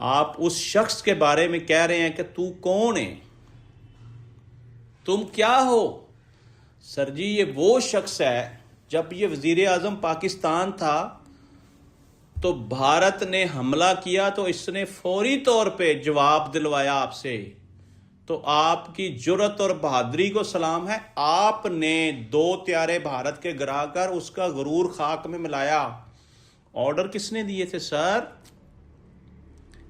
آپ اس شخص کے بارے میں کہہ رہے ہیں کہ تو کون ہے، تم کیا ہو؟ سر جی یہ وہ شخص ہے، جب یہ وزیر اعظم پاکستان تھا تو بھارت نے حملہ کیا تو اس نے فوری طور پہ جواب دلوایا آپ سے، تو آپ کی جرت اور بہادری کو سلام ہے۔ آپ نے 2 طیارے بھارت کے گرا کر اس کا غرور خاک میں ملایا۔ آرڈر کس نے دیے تھے sir?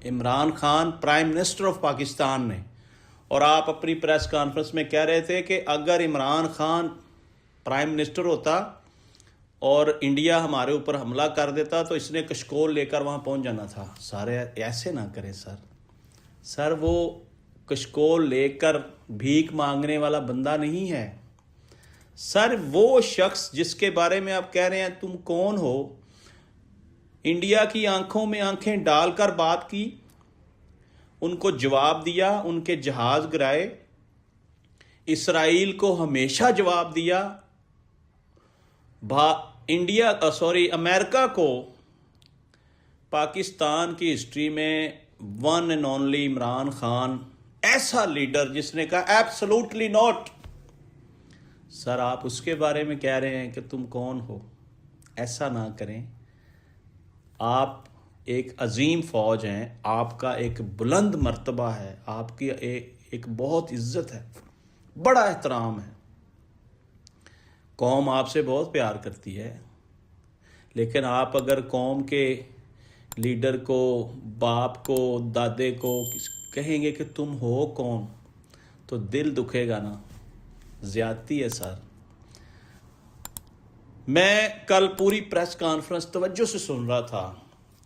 Imran Khan, prime minister of Pakistan نے۔ اور آپ اپنی پریس کانفرنس میں کہہ رہے تھے کہ اگر عمران خان پرائم منسٹر ہوتا اور انڈیا ہمارے اوپر حملہ کر دیتا تو اس نے کشکول لے کر وہاں پہنچ جانا تھا۔ سارے ایسے نہ کریں سر وہ کشکول لے کر بھیک مانگنے والا بندہ نہیں ہے سر۔ وہ شخص جس کے بارے میں آپ کہہ رہے ہیں تم کون ہو، انڈیا کی آنکھوں میں آنکھیں ڈال کر بات کی، ان کو جواب دیا، ان کے جہاز گرائے، اسرائیل کو ہمیشہ جواب دیا، امریکہ کو پاکستان کی ہسٹری میں one and only Imran Khan ایسا لیڈر جس نے کہا ایبسلوٹلی ناٹ۔ سر آپ اس کے بارے میں کہہ رہے ہیں کہ تم کون ہو؟ ایسا نہ کریں۔ آپ ایک عظیم فوج ہیں، آپ کا ایک بلند مرتبہ ہے، آپ کی ایک بہت عزت ہے، بڑا احترام ہے، قوم آپ سے بہت پیار کرتی ہے، لیکن آپ اگر قوم کے لیڈر کو، باپ کو، دادے کو کہیں گے کہ تم ہو کون تو دل دکھے گا نا، زیادتی ہے سر۔ میں کل پوری پریس کانفرنس توجہ سے سن رہا تھا،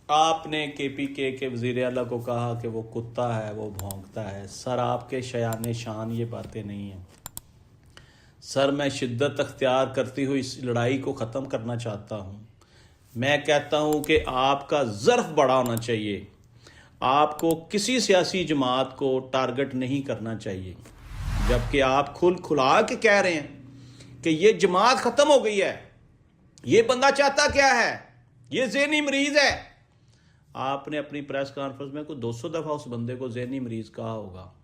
آپ نے کے پی کے وزیر اعلیٰ کو کہا کہ وہ کتا ہے، وہ بھونکتا ہے۔ سر آپ کے شایان شان یہ باتیں نہیں ہیں سر۔ میں شدت اختیار کرتی ہوئی اس لڑائی کو ختم کرنا چاہتا ہوں۔ میں کہتا ہوں کہ آپ کا ظرف بڑا ہونا چاہیے، آپ کو کسی سیاسی جماعت کو ٹارگٹ نہیں کرنا چاہیے، جبکہ آپ کھلا کے کہہ رہے ہیں کہ یہ جماعت ختم ہو گئی ہے، یہ بندہ چاہتا کیا ہے، یہ ذہنی مریض ہے۔ آپ نے اپنی پریس کانفرنس میں کوئی 200 دفعہ اس بندے کو ذہنی مریض کہا ہوگا۔